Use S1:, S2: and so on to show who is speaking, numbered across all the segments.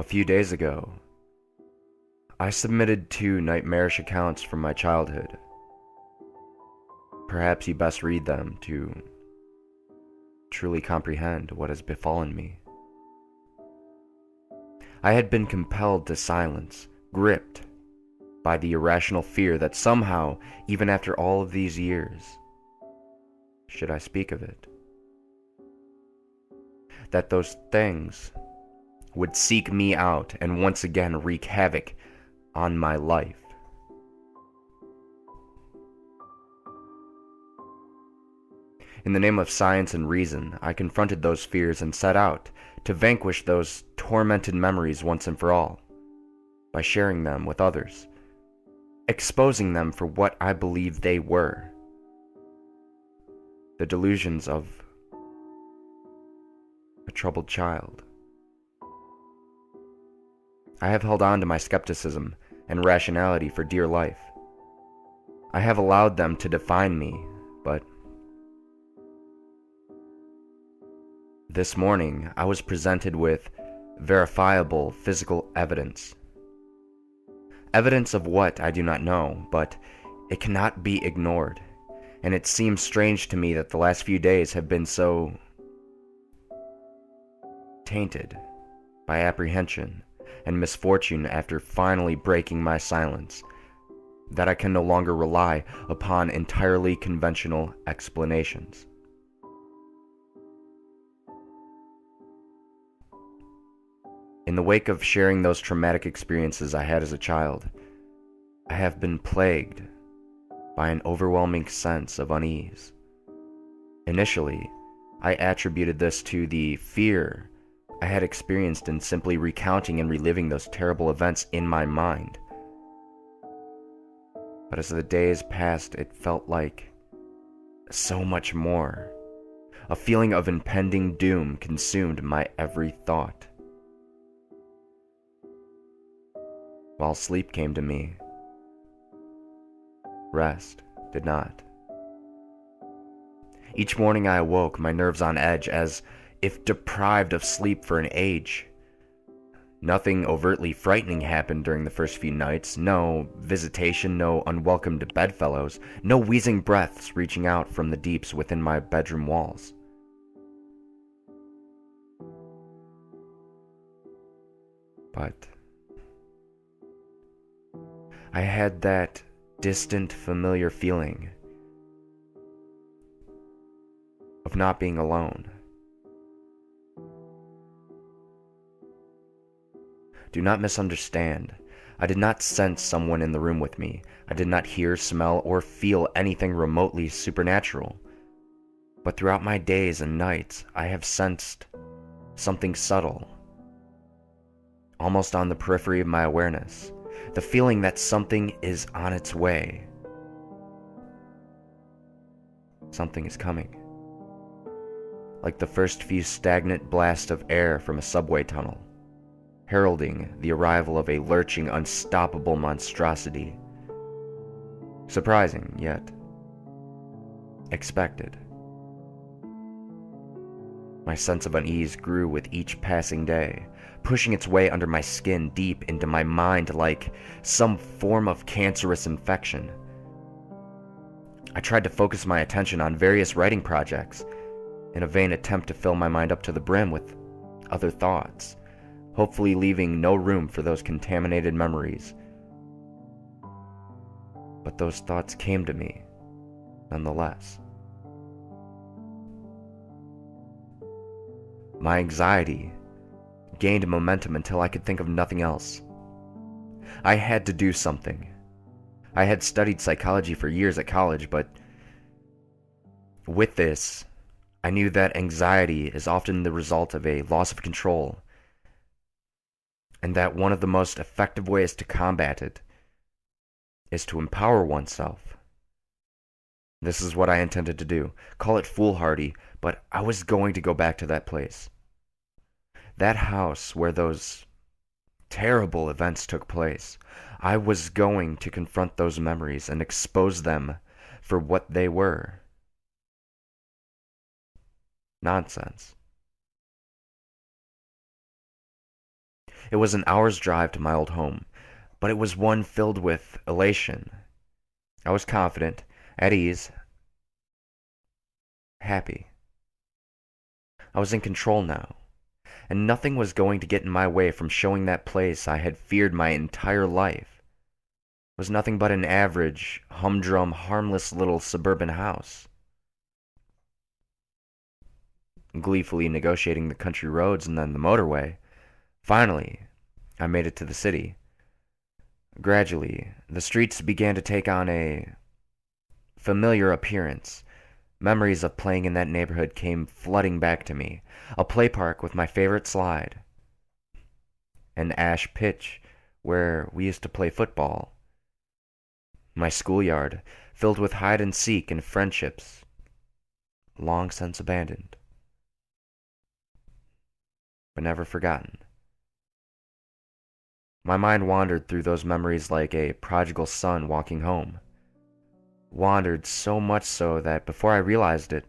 S1: A few days ago, I submitted 2 nightmarish accounts from my childhood. Perhaps you best read them to truly comprehend what has befallen me. I had been compelled to silence, gripped by the irrational fear that somehow, even after all of these years, should I speak of it, that those things would seek me out and once again wreak havoc on my life. In the name of science and reason, I confronted those fears and set out to vanquish those tormented memories once and for all, by sharing them with others, exposing them for what I believed they were: the delusions of a troubled child. I have held on to my skepticism and rationality for dear life. I have allowed them to define me, but this morning I was presented with verifiable physical evidence. Evidence of what I do not know, but it cannot be ignored, and it seems strange to me that the last few days have been so tainted by apprehension and misfortune after finally breaking my silence, that I can no longer rely upon entirely conventional explanations. In the wake of sharing those traumatic experiences I had as a child, I have been plagued by an overwhelming sense of unease. Initially, I attributed this to the fear I had experienced in simply recounting and reliving those terrible events in my mind. But as the days passed, it felt like so much more. A feeling of impending doom consumed my every thought. While sleep came to me, rest did not. Each morning I awoke, my nerves on edge, as if deprived of sleep for an age. Nothing overtly frightening happened during the first few nights. No visitation, no unwelcomed bedfellows, no wheezing breaths reaching out from the deeps within my bedroom walls. But I had that distant, familiar feeling of not being alone. Do not misunderstand. I did not sense someone in the room with me. I did not hear, smell, or feel anything remotely supernatural. But throughout my days and nights, I have sensed something subtle, almost on the periphery of my awareness. The feeling that something is on its way. Something is coming. Like the first few stagnant blasts of air from a subway tunnel, heralding the arrival of a lurching, unstoppable monstrosity. Surprising, yet expected. My sense of unease grew with each passing day, pushing its way under my skin deep into my mind like some form of cancerous infection. I tried to focus my attention on various writing projects in a vain attempt to fill my mind up to the brim with other thoughts, hopefully leaving no room for those contaminated memories. But those thoughts came to me, nonetheless. My anxiety gained momentum until I could think of nothing else. I had to do something. I had studied psychology for years at college, but with this, I knew that anxiety is often the result of a loss of control, and that one of the most effective ways to combat it is to empower oneself. This is what I intended to do. Call it foolhardy, but I was going to go back to that place. That house where those terrible events took place. I was going to confront those memories and expose them for what they were. Nonsense. It was an hour's drive to my old home, but it was one filled with elation. I was confident, at ease, happy. I was in control now, and nothing was going to get in my way from showing that place I had feared my entire life was nothing but an average, humdrum, harmless little suburban house. Gleefully negotiating the country roads and then the motorway, finally, I made it to the city. Gradually, the streets began to take on a familiar appearance. Memories of playing in that neighborhood came flooding back to me. A play park with my favorite slide. An ash pitch where we used to play football. My schoolyard, filled with hide and seek and friendships, long since abandoned, but never forgotten. My mind wandered through those memories like a prodigal son walking home. Wandered so much so that before I realized it,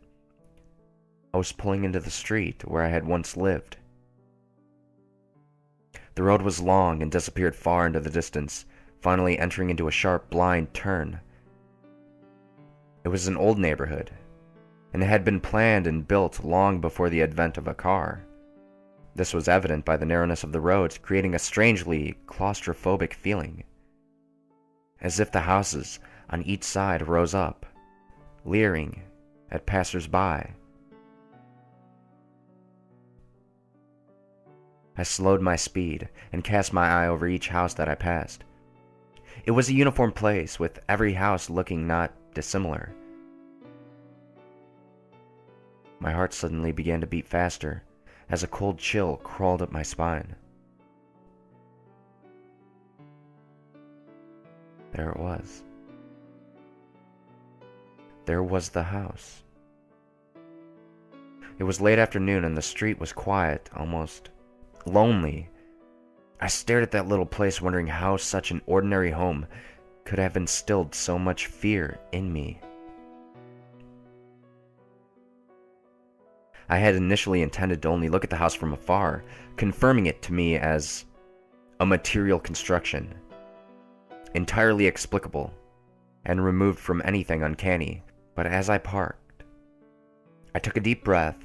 S1: I was pulling into the street where I had once lived. The road was long and disappeared far into the distance, finally entering into a sharp, blind turn. It was an old neighborhood, and it had been planned and built long before the advent of a car. This was evident by the narrowness of the roads, creating a strangely claustrophobic feeling, as if the houses on each side rose up, leering at passers-by. I slowed my speed and cast my eye over each house that I passed. It was a uniform place, with every house looking not dissimilar. My heart suddenly began to beat faster, as a cold chill crawled up my spine. There it was. There was the house. It was late afternoon and the street was quiet, almost lonely. I stared at that little place, wondering how such an ordinary home could have instilled so much fear in me. I had initially intended to only look at the house from afar, confirming it to me as a material construction, entirely explicable, and removed from anything uncanny. But as I parked, I took a deep breath,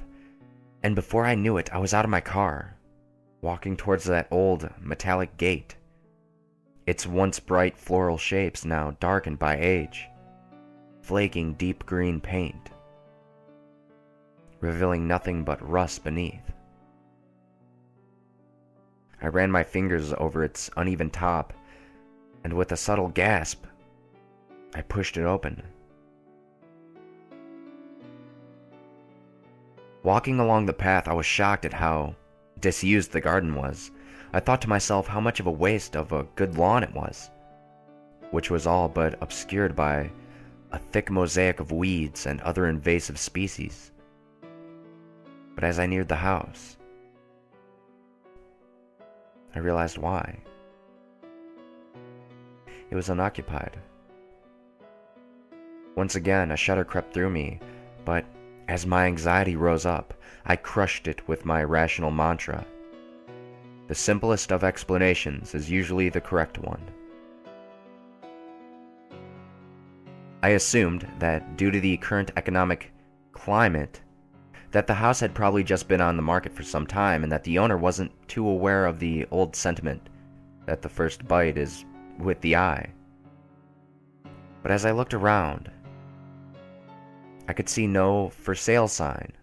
S1: and before I knew it, I was out of my car, walking towards that old metallic gate, its once bright floral shapes now darkened by age, flaking deep green paint, revealing nothing but rust beneath. I ran my fingers over its uneven top, and with a subtle gasp, I pushed it open. Walking along the path, I was shocked at how disused the garden was. I thought to myself how much of a waste of a good lawn it was, which was all but obscured by a thick mosaic of weeds and other invasive species. But as I neared the house, I realized why. It was unoccupied. Once again, a shudder crept through me, but as my anxiety rose up, I crushed it with my rational mantra. The simplest of explanations is usually the correct one. I assumed that due to the current economic climate, that the house had probably just been on the market for some time and that the owner wasn't too aware of the old sentiment that the first bite is with the eye. But as I looked around, I could see no for sale sign.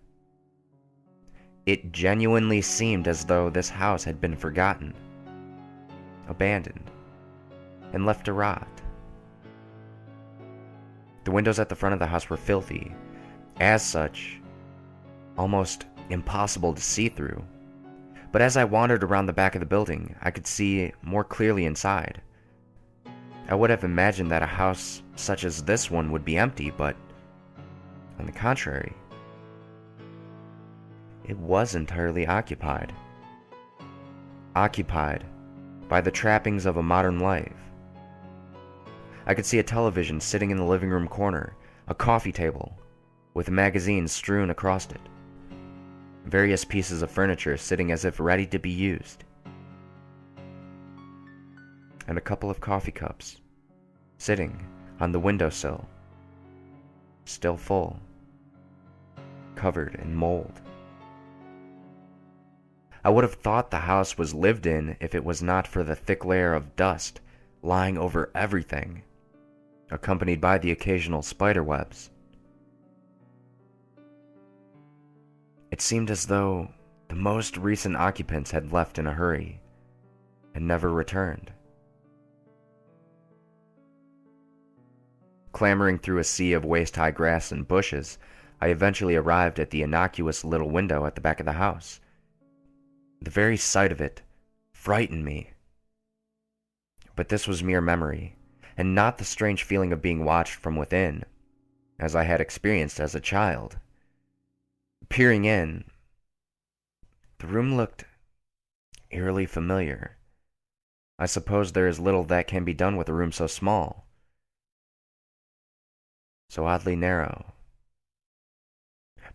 S1: It genuinely seemed as though this house had been forgotten, abandoned, and left to rot. The windows at the front of the house were filthy, as such, almost impossible to see through. But as I wandered around the back of the building, I could see more clearly inside. I would have imagined that a house such as this one would be empty, but on the contrary, it was entirely occupied. Occupied by the trappings of a modern life. I could see a television sitting in the living room corner, a coffee table with magazines strewn across it, various pieces of furniture sitting as if ready to be used, and a couple of coffee cups, sitting on the windowsill, still full, covered in mold. I would have thought the house was lived in if it was not for the thick layer of dust lying over everything, accompanied by the occasional spider webs. It seemed as though the most recent occupants had left in a hurry and never returned. Clambering through a sea of waist-high grass and bushes, I eventually arrived at the innocuous little window at the back of the house. The very sight of it frightened me. But this was mere memory, and not the strange feeling of being watched from within, as I had experienced as a child. Peering in, the room looked eerily familiar. I suppose there is little that can be done with a room so small, so oddly narrow.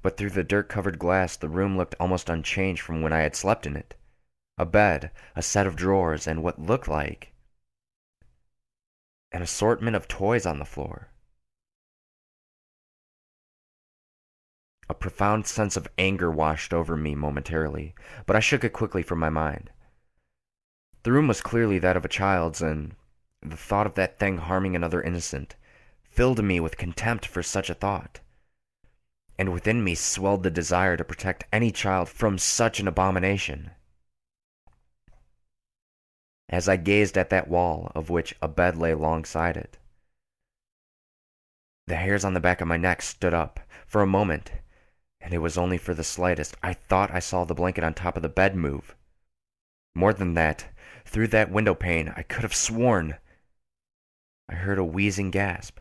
S1: But through the dirt-covered glass, the room looked almost unchanged from when I had slept in it. A bed, a set of drawers, and what looked like an assortment of toys on the floor. A profound sense of anger washed over me momentarily, but I shook it quickly from my mind. The room was clearly that of a child's, and the thought of that thing harming another innocent filled me with contempt for such a thought. And within me swelled the desire to protect any child from such an abomination. As I gazed at that wall, of which a bed lay alongside it, the hairs on the back of my neck stood up. For a moment, and it was only for the slightest, I thought I saw the blanket on top of the bed move. More than that, through that window pane, I could have sworn I heard a wheezing gasp.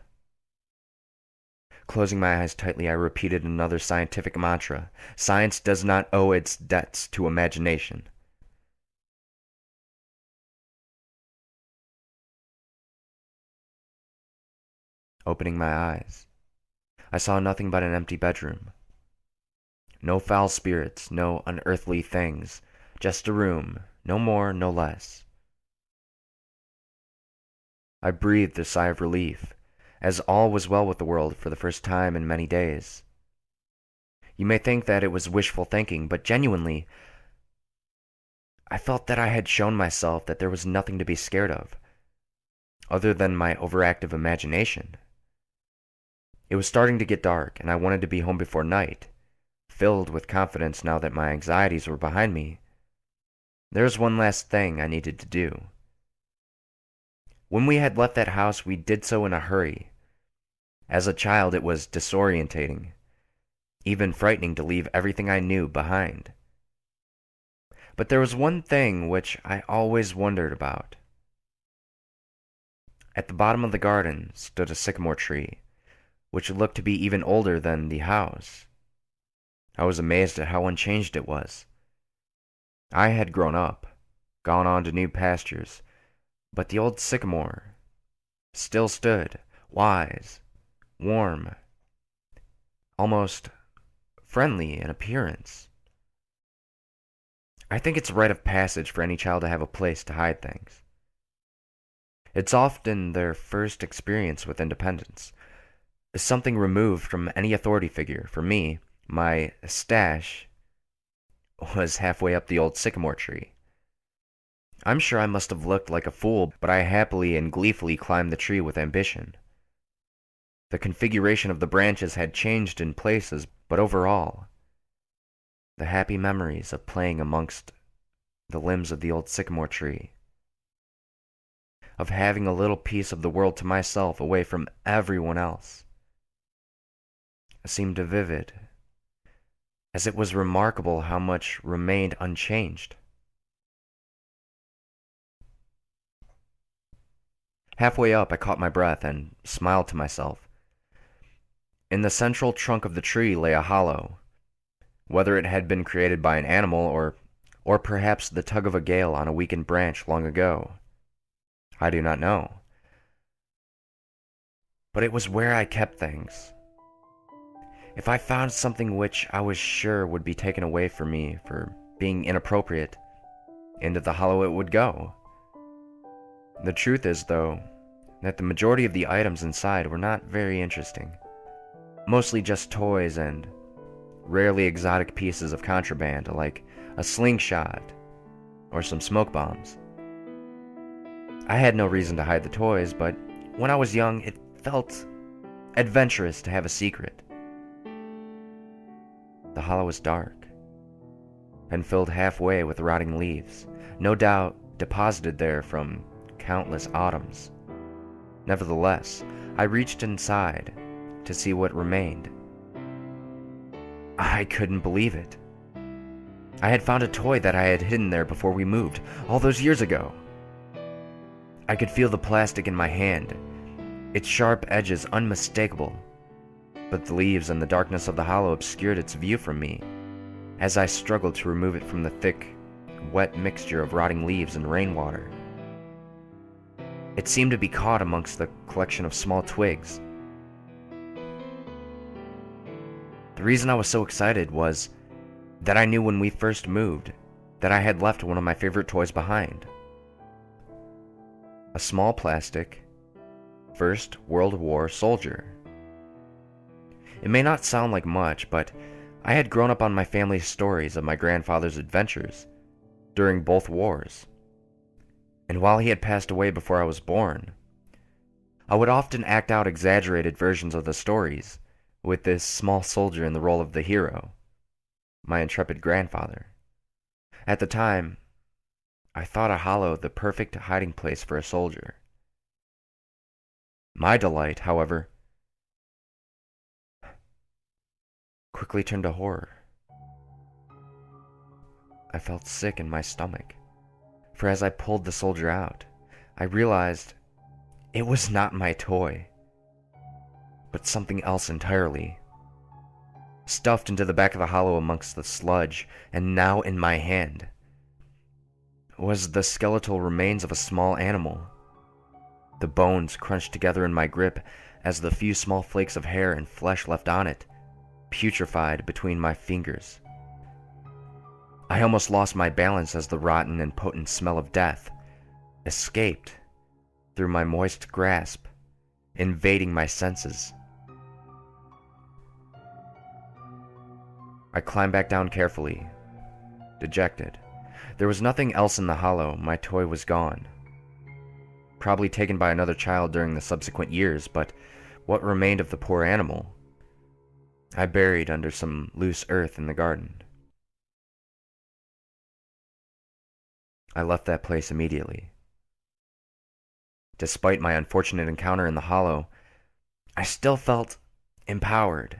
S1: Closing my eyes tightly, I repeated another scientific mantra. Science does not owe its debts to imagination. Opening my eyes, I saw nothing but an empty bedroom. No foul spirits, no unearthly things, just a room, no more, no less. I breathed a sigh of relief, as all was well with the world for the first time in many days. You may think that it was wishful thinking, but genuinely, I felt that I had shown myself that there was nothing to be scared of, other than my overactive imagination. It was starting to get dark, and I wanted to be home before night, filled with confidence now that my anxieties were behind me. There was one last thing I needed to do. When we had left that house, we did so in a hurry. As a child, it was disorientating, even frightening to leave everything I knew behind. But there was one thing which I always wondered about. At the bottom of the garden stood a sycamore tree, which looked to be even older than the house. I was amazed at how unchanged it was. I had grown up, gone on to new pastures, but the old sycamore still stood, wise, warm, almost friendly in appearance. I think it's a rite of passage for any child to have a place to hide things. It's often their first experience with independence, something removed from any authority figure. For me, my stash was halfway up the old sycamore tree. I'm sure I must have looked like a fool, but I happily and gleefully climbed the tree with ambition. The configuration of the branches had changed in places, but overall, the happy memories of playing amongst the limbs of the old sycamore tree, of having a little piece of the world to myself away from everyone else, seemed vivid, as it was remarkable how much remained unchanged. Halfway up, I caught my breath and smiled to myself. In the central trunk of the tree lay a hollow. Whether it had been created by an animal or perhaps the tug of a gale on a weakened branch long ago, I do not know. But it was where I kept things. If I found something which I was sure would be taken away from me for being inappropriate, into the hollow it would go. The truth is, though, that the majority of the items inside were not very interesting. Mostly just toys and rarely exotic pieces of contraband like a slingshot or some smoke bombs. I had no reason to hide the toys, but when I was young, it felt adventurous to have a secret. The hollow was dark and filled halfway with rotting leaves, no doubt deposited there from countless autumns. Nevertheless, I reached inside to see what remained. I couldn't believe it. I had found a toy that I had hidden there before we moved, all those years ago. I could feel the plastic in my hand, its sharp edges unmistakable, but the leaves and the darkness of the hollow obscured its view from me as I struggled to remove it from the thick, wet mixture of rotting leaves and rainwater. It seemed to be caught amongst the collection of small twigs. The reason I was so excited was that I knew when we first moved that I had left one of my favorite toys behind. A small plastic First World War soldier. It may not sound like much, but I had grown up on my family's stories of my grandfather's adventures during both wars. And while he had passed away before I was born, I would often act out exaggerated versions of the stories, with this small soldier in the role of the hero, my intrepid grandfather. At the time, I thought a hollow the perfect hiding place for a soldier. My delight, however, quickly turned to horror. I felt sick in my stomach, for as I pulled the soldier out, I realized it was not my toy, but something else entirely. Stuffed into the back of the hollow amongst the sludge, and now in my hand, was the skeletal remains of a small animal. The bones crunched together in my grip as the few small flakes of hair and flesh left on it putrefied between my fingers. I almost lost my balance as the rotten and potent smell of death escaped through my moist grasp, invading my senses. I climbed back down carefully, dejected. There was nothing else in the hollow. My toy was gone. Probably taken by another child during the subsequent years, but what remained of the poor animal, I buried under some loose earth in the garden. I left that place immediately. Despite my unfortunate encounter in the hollow, I still felt empowered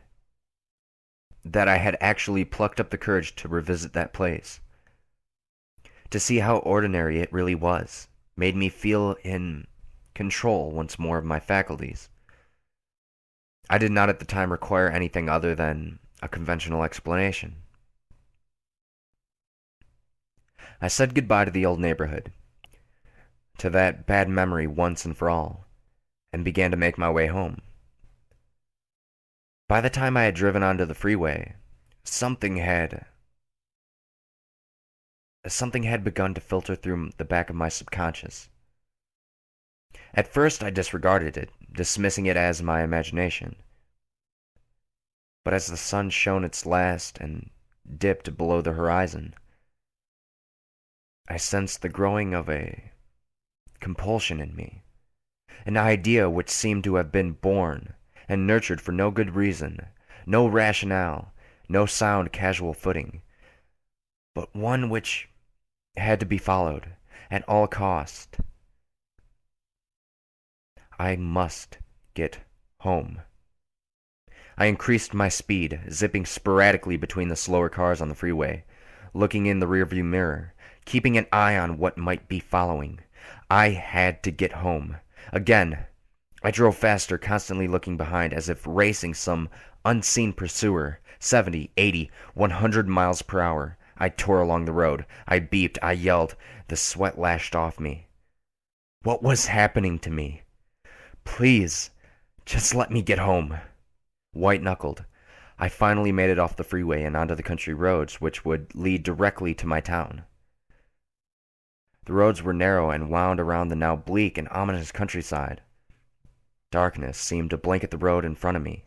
S1: that I had actually plucked up the courage to revisit that place. To see how ordinary it really was made me feel in control once more of my faculties. I did not at the time require anything other than a conventional explanation. I said goodbye to the old neighborhood, to that bad memory once and for all, and began to make my way home. By the time I had driven onto the freeway, something had begun to filter through the back of my subconscious. At first I disregarded it, dismissing it as my imagination. But as the sun shone its last and dipped below the horizon, I sensed the growing of a compulsion in me, an idea which seemed to have been born and nurtured for no good reason, no rationale, no sound casual footing, but one which had to be followed at all cost. I must get home. I increased my speed, zipping sporadically between the slower cars on the freeway, looking in the rearview mirror, keeping an eye on what might be following. I had to get home. Again, I drove faster, constantly looking behind as if racing some unseen pursuer. 70, 80, 100 miles per hour. I tore along the road. I beeped. I yelled. The sweat lashed off me. What was happening to me? Please, just let me get home. White-knuckled, I finally made it off the freeway and onto the country roads, which would lead directly to my town. The roads were narrow and wound around the now bleak and ominous countryside. Darkness seemed to blanket the road in front of me.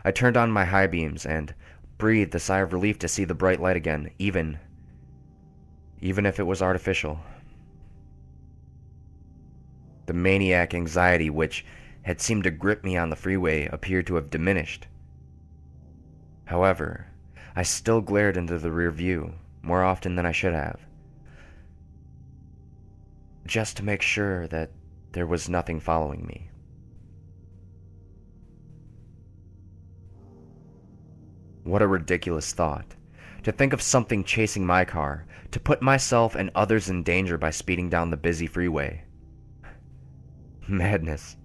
S1: I turned on my high beams and breathed a sigh of relief to see the bright light again, even if it was artificial. The maniac anxiety which had seemed to grip me on the freeway appeared to have diminished. However, I still glared into the rear view more often than I should have, just to make sure that there was nothing following me. What a ridiculous thought, to think of something chasing my car, to put myself and others in danger by speeding down the busy freeway. Madness.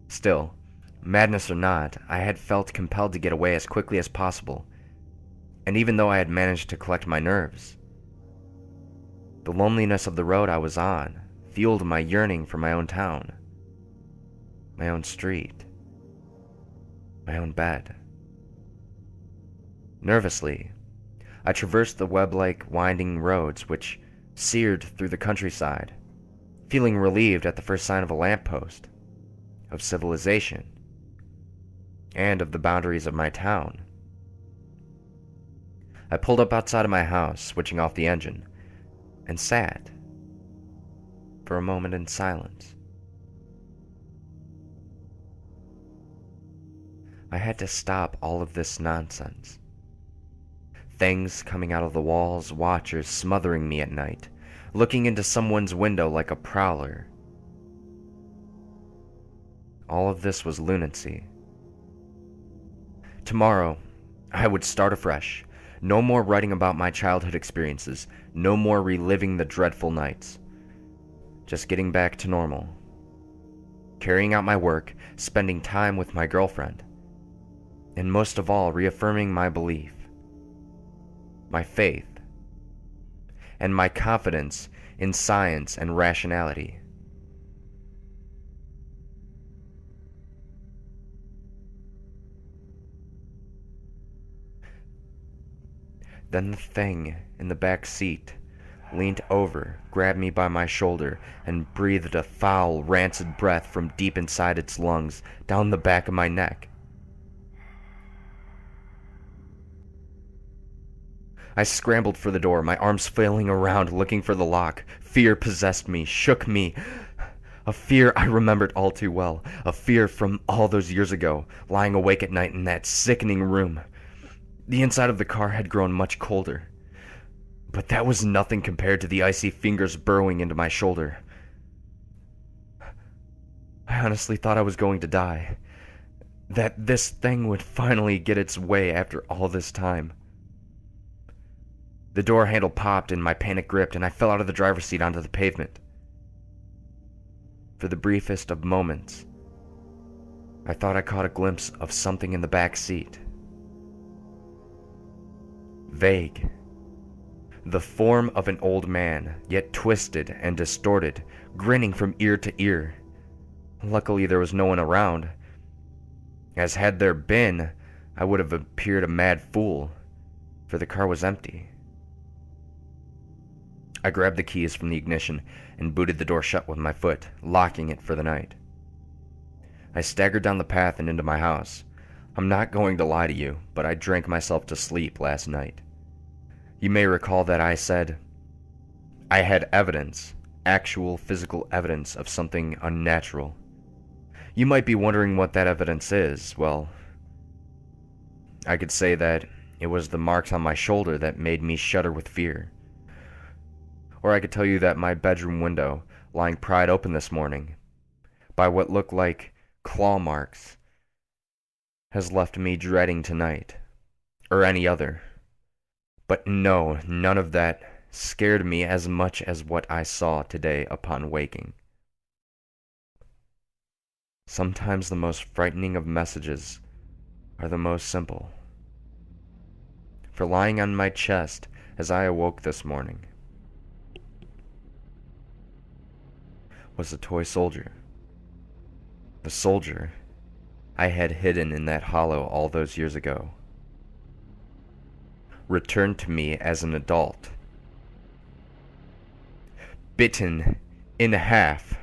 S1: Still, madness or not, I had felt compelled to get away as quickly as possible, and even though I had managed to collect my nerves, the loneliness of the road I was on fueled my yearning for my own town, my own street, my own bed. Nervously, I traversed the web-like winding roads which seared through the countryside, feeling relieved at the first sign of a lamppost, of civilization, and of the boundaries of my town. I pulled up outside of my house, switching off the engine, and sat for a moment in silence. I had to stop all of this nonsense. Things coming out of the walls, watchers smothering me at night, looking into someone's window like a prowler. All of this was lunacy. Tomorrow, I would start afresh. No more writing about my childhood experiences, no more reliving the dreadful nights. Just getting back to normal. Carrying out my work, spending time with my girlfriend, and most of all, reaffirming my belief, my faith, and my confidence in science and rationality. Then the thing in the back seat leaned over, grabbed me by my shoulder, and breathed a foul, rancid breath from deep inside its lungs down the back of my neck. I scrambled for the door, my arms flailing around, looking for the lock. Fear possessed me, shook me. A fear I remembered all too well. A fear from all those years ago, lying awake at night in that sickening room. The inside of the car had grown much colder, but that was nothing compared to the icy fingers burrowing into my shoulder. I honestly thought I was going to die. That this thing would finally get its way after all this time. The door handle popped and my panic gripped, and I fell out of the driver's seat onto the pavement. For the briefest of moments, I thought I caught a glimpse of something in the back seat. Vague. The form of an old man, yet twisted and distorted, grinning from ear to ear. Luckily, there was no one around, as had there been, I would have appeared a mad fool, for the car was empty. I grabbed the keys from the ignition and booted the door shut with my foot, locking it for the night. I staggered down the path and into my house. I'm not going to lie to you, but I drank myself to sleep last night. You may recall that I said I had evidence, actual physical evidence of something unnatural. You might be wondering what that evidence is. Well, I could say that it was the marks on my shoulder that made me shudder with fear. Or I could tell you that my bedroom window, lying pried open this morning, by what looked like claw marks, has left me dreading tonight, or any other. But no, none of that scared me as much as what I saw today upon waking. Sometimes the most frightening of messages are the most simple. For lying on my chest as I awoke this morning was a toy soldier. The soldier I had hidden in that hollow all those years ago, returned to me as an adult, bitten in half.